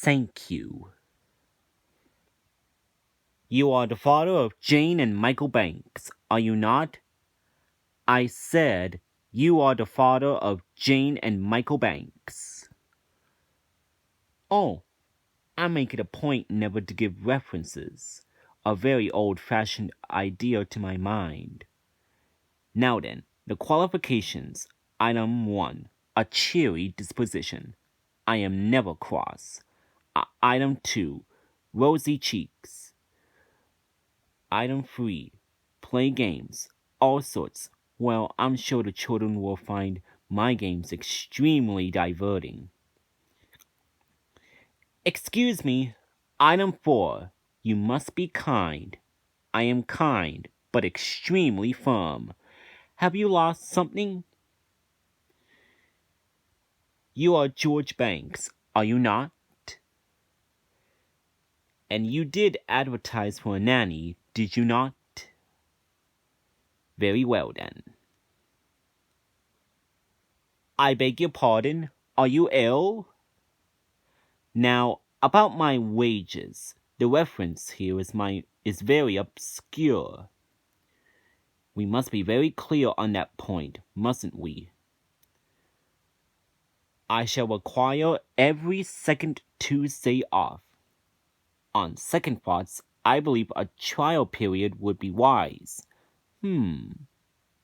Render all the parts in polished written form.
Thank you. You are the father of Jane and Michael Banks, are you not? I said you are the father of Jane and Michael Banks. Oh, I make it a point never to give references. A very old-fashioned idea to my mind. Now then, the qualifications. Item 1. A cheery disposition. I am never cross. Item 2. Rosy cheeks. Item 3. Play games. All sorts. Well, I'm sure the children will find my games extremely diverting. Excuse me. Item 4. You must be kind. I am kind, but extremely firm. Have you lost something? You are George Banks, are you not? And you did advertise for a nanny, did you not? Very well, then. I beg your pardon, are you ill? Now, about my wages, the reference here is very obscure. We must be very clear on that point, mustn't we? I shall require every second Tuesday off. On second thoughts, I believe a trial period would be wise.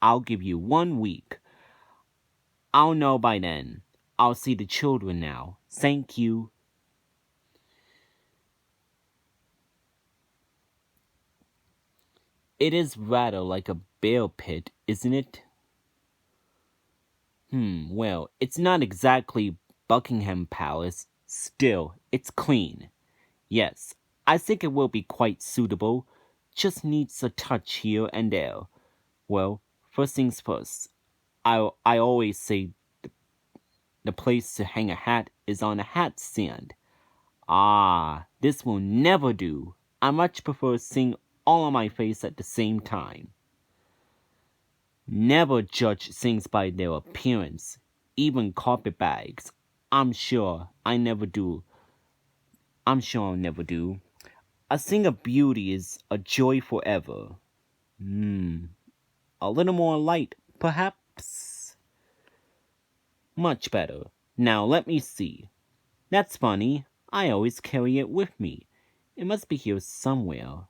I'll give you 1 week. I'll know by then. I'll see the children now. Thank you. It is rather like a bear pit, isn't it? Well, it's not exactly Buckingham Palace. Still, it's clean. Yes, I think it will be quite suitable. Just needs a touch here and there. Well, first things first. I always say the place to hang a hat is on a hat stand. Ah, this will never do. I much prefer seeing all on my face at the same time. Never judge things by their appearance, even carpetbags. I'm sure I'll never do. A thing of beauty is a joy forever. A little more light, perhaps? Much better. Now let me see. That's funny. I always carry it with me. It must be here somewhere.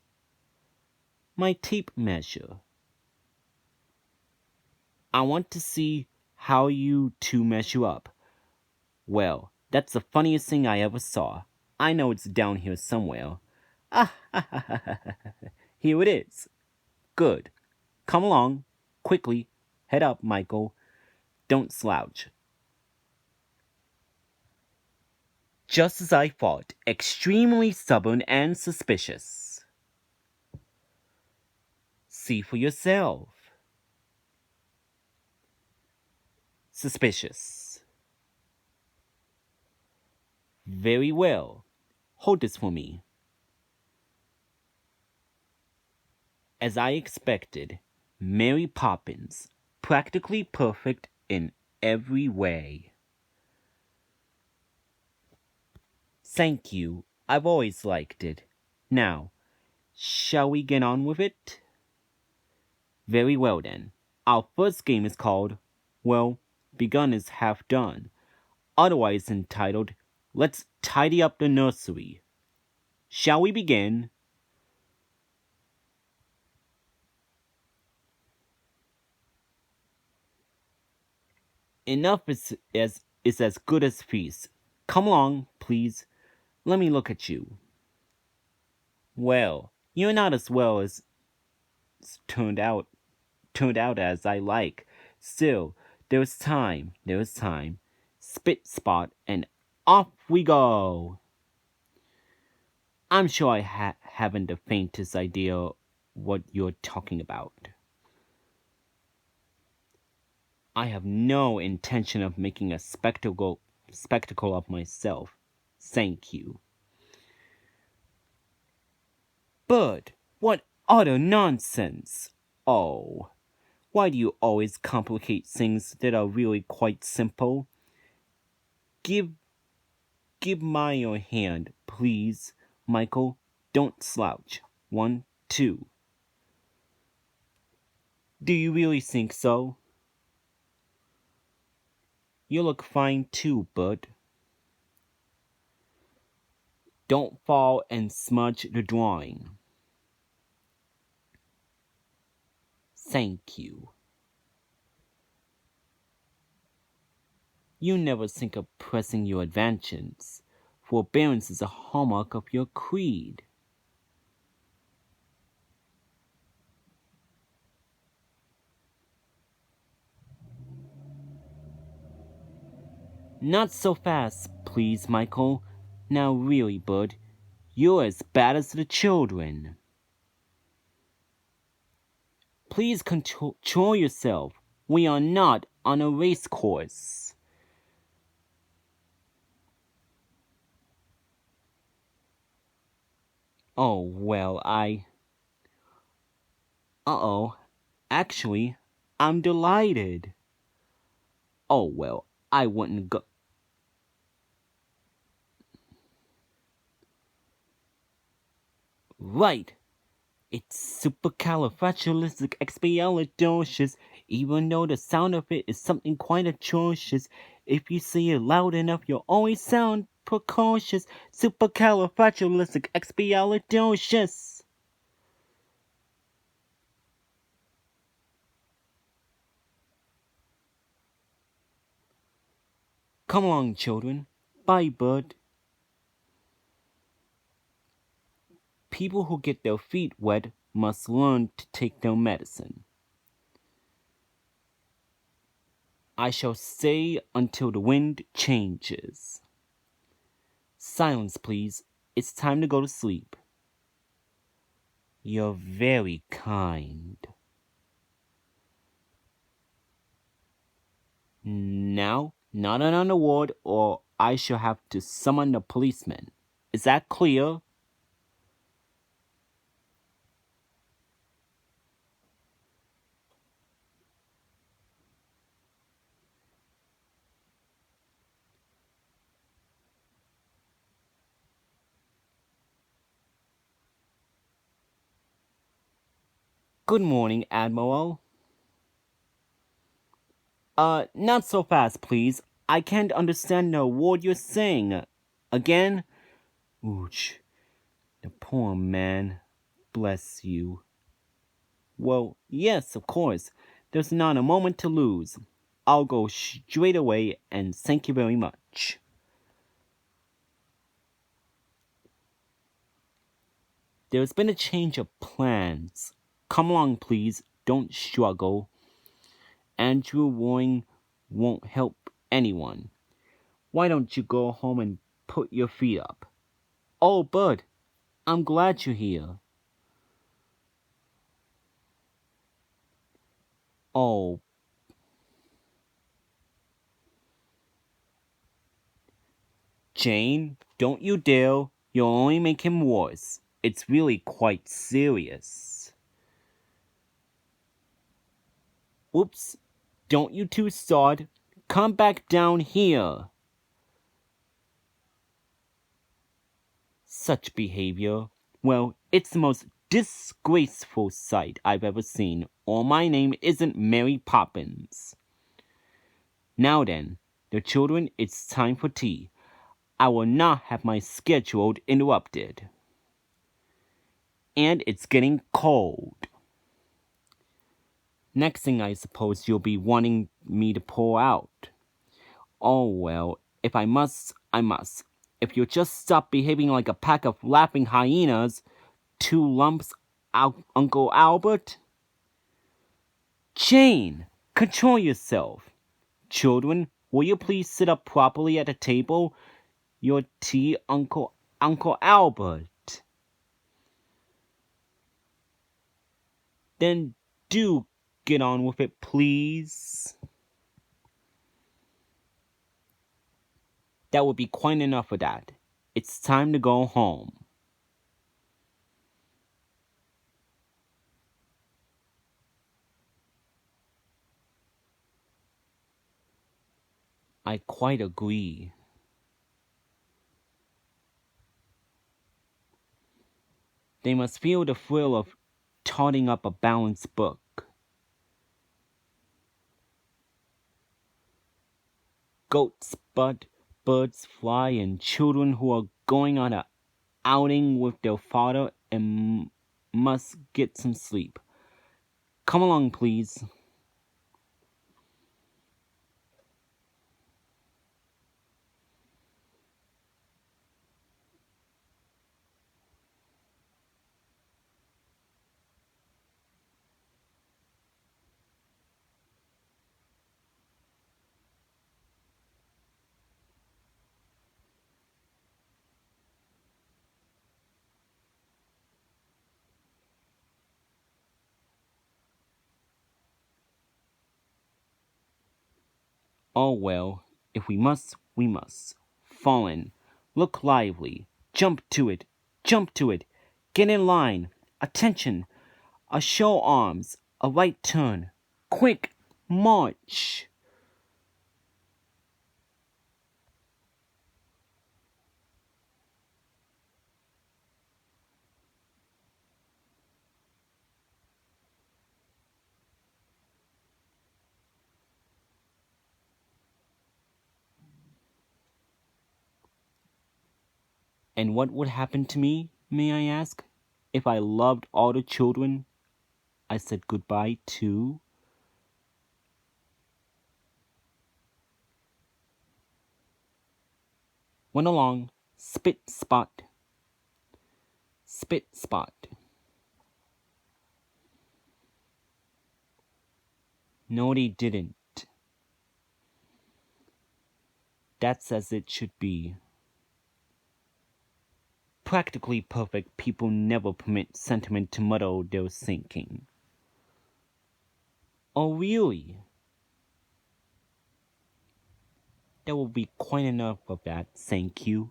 My tape measure. I want to see how you two measure up. Well, that's the funniest thing I ever saw. I know it's down here somewhere. Ah, ha, ha, ha, ha, ha. Here it is. Good. Come along. Quickly. Head up, Michael. Don't slouch. Just as I thought, extremely stubborn and suspicious. See for yourself. Suspicious. Very well. Hold this for me. As I expected, Mary Poppins, practically perfect in every way. Thank you. I've always liked it. Now, shall we get on with it? Very well then. Our first game is called, well, begun is half done, otherwise entitled, Let's Tidy Up the Nursery. Shall we begin? Enough is as good as feast. Come along, please. Let me look at you. Well, you're not as well as turned out as I like. Still, there's time. Spit spot, and off we go. I'm sure I haven't the faintest idea what you're talking about. I have no intention of making a spectacle of myself. Thank you. But what utter nonsense! Oh, why do you always complicate things that are really quite simple? Give give my your hand, please. Michael, don't slouch. 1, 2. Do you really think so? You look fine too, bud. Don't fall and smudge the drawing. Thank you. You never think of pressing your advances. Forbearance is a hallmark of your creed. Not so fast, please, Michael. Now really, bud, you're as bad as the children. Please control yourself. We are not on a race course. Oh, well, Uh-oh. Actually, I'm delighted. Oh, well, I wouldn't go. Right. It's supercalifragilisticexpialidocious, even though the sound of it is something quite atrocious. If you say it loud enough, you'll always sound precocious. Supercalifragilisticexpialidocious. Come along, children. Bye, bud. People who get their feet wet must learn to take their medicine. I shall stay until the wind changes. Silence, please. It's time to go to sleep. You're very kind. Now, not an underward, or I shall have to summon the policeman. Is that clear? Good morning, Admiral. Not so fast, please. I can't understand a word you're saying. Again? Ooch. The poor man. Bless you. Well, yes, of course. There's not a moment to lose. I'll go straight away and thank you very much. There's been a change of plans. Come along, please. Don't struggle. Andrew Waring won't help anyone. Why don't you go home and put your feet up? Oh, Bud, I'm glad you're here. Oh, Jane, don't you dare. You'll only make him worse. It's really quite serious. Oops, don't you two start. Come back down here. Such behavior. Well, it's the most disgraceful sight I've ever seen, or my name isn't Mary Poppins. Now then, the children, it's time for tea. I will not have my schedule interrupted. And it's getting cold. Next thing I suppose you'll be wanting me to pour out. Oh well, if I must, I must. If you'll just stop behaving like a pack of laughing hyenas, 2 lumps, Uncle Albert. Jane, control yourself. Children, will you please sit up properly at the table? Your tea, Uncle Albert. Then do get on with it, please. That would be quite enough of that. It's time to go home. I quite agree. They must feel the thrill of totting up a balanced book. Goats butt, birds fly, and children who are going on a outing with their father and must get some sleep. Come along, please. Oh well, if we must, we must. Fall in. Look lively. Jump to it. Jump to it. Get in line. Attention. A show arms. A right turn. Quick. March. And what would happen to me, may I ask, if I loved all the children I said goodbye to? Went along. Spit spot. Spit spot. No, they didn't. That's as it should be. Practically perfect people never permit sentiment to muddle their thinking. Oh, really? That will be quite enough of that, thank you.